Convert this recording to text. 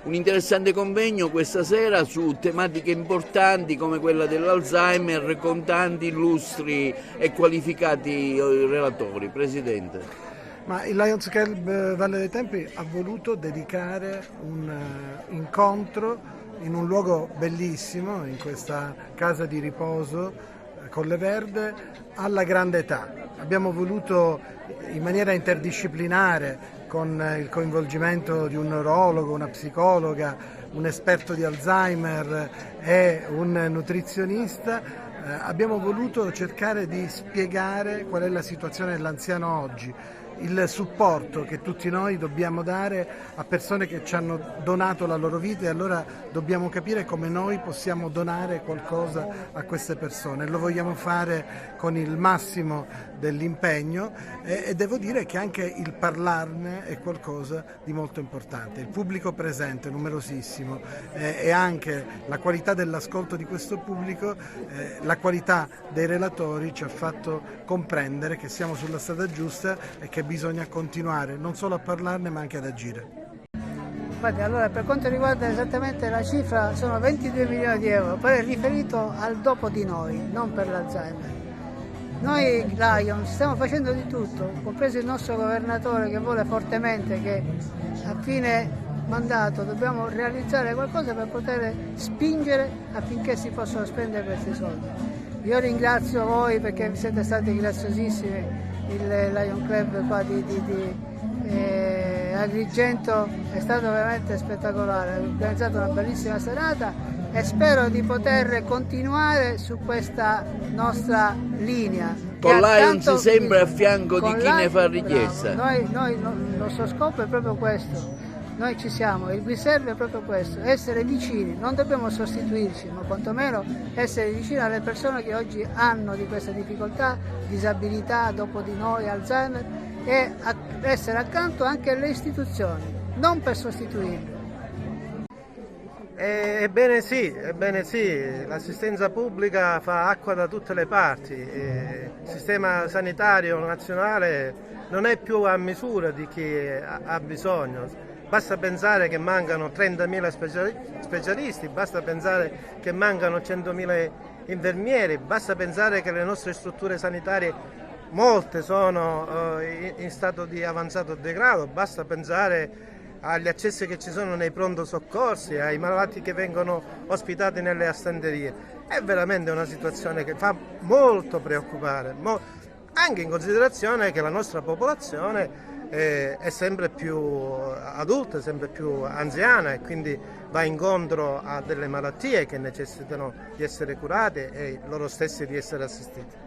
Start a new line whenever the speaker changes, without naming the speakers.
un interessante convegno questa sera su tematiche importanti come quella dell'Alzheimer con tanti illustri e qualificati relatori. Presidente.
Ma il Lions Club Valle dei Templi ha voluto dedicare un incontro in un luogo bellissimo, in questa casa di riposo Colleverde, alla grande età. Abbiamo voluto in maniera interdisciplinare, con il coinvolgimento di un neurologo, una psicologa, un esperto di Alzheimer e un nutrizionista, abbiamo voluto cercare di spiegare qual è la situazione dell'anziano oggi, il supporto che tutti noi dobbiamo dare a persone che ci hanno donato la loro vita, e allora dobbiamo capire come noi possiamo donare qualcosa a queste persone. Lo vogliamo fare con il massimo dell'impegno e devo dire che anche il parlarne è qualcosa di molto importante. Il pubblico presente, numerosissimo, e anche la qualità dell'ascolto di questo pubblico, la qualità dei relatori ci ha fatto comprendere che siamo sulla strada giusta e che bisogna continuare non solo a parlarne ma anche ad agire.
Infatti, allora, per quanto riguarda esattamente la cifra, sono 22 milioni di euro, però è riferito al dopo di noi, non per l'Alzheimer. Noi Lions stiamo facendo di tutto, compreso il nostro governatore che vuole fortemente che a fine mandato dobbiamo realizzare qualcosa per poter spingere affinché si possano spendere questi soldi. Io ringrazio voi perché siete stati graziosissimi. Il Lion Club qua di Agrigento è stato veramente spettacolare, ha organizzato una bellissima serata e spero di poter continuare su questa nostra linea.
Con Lions sempre a fianco di chi ne fa richiesta.
Il nostro scopo è proprio questo. Noi ci siamo, il cui serve è proprio questo, essere vicini, non dobbiamo sostituirci, ma quantomeno essere vicini alle persone che oggi hanno di queste difficoltà, disabilità, dopo di noi, Alzheimer, e essere accanto anche alle istituzioni, non per sostituirle.
Ebbene sì, l'assistenza pubblica fa acqua da tutte le parti, il sistema sanitario nazionale non è più a misura di chi ha bisogno. Basta pensare che mancano 30.000 specialisti, basta pensare che mancano 100.000 infermieri, basta pensare che le nostre strutture sanitarie molte sono in stato di avanzato degrado, basta pensare agli accessi che ci sono nei pronto soccorsi, ai malati che vengono ospitati nelle astenderie. È veramente una situazione che fa molto preoccupare, anche in considerazione che la nostra popolazione è sempre più adulta, sempre più anziana e quindi va incontro a delle malattie che necessitano di essere curate e loro stessi di essere assistiti.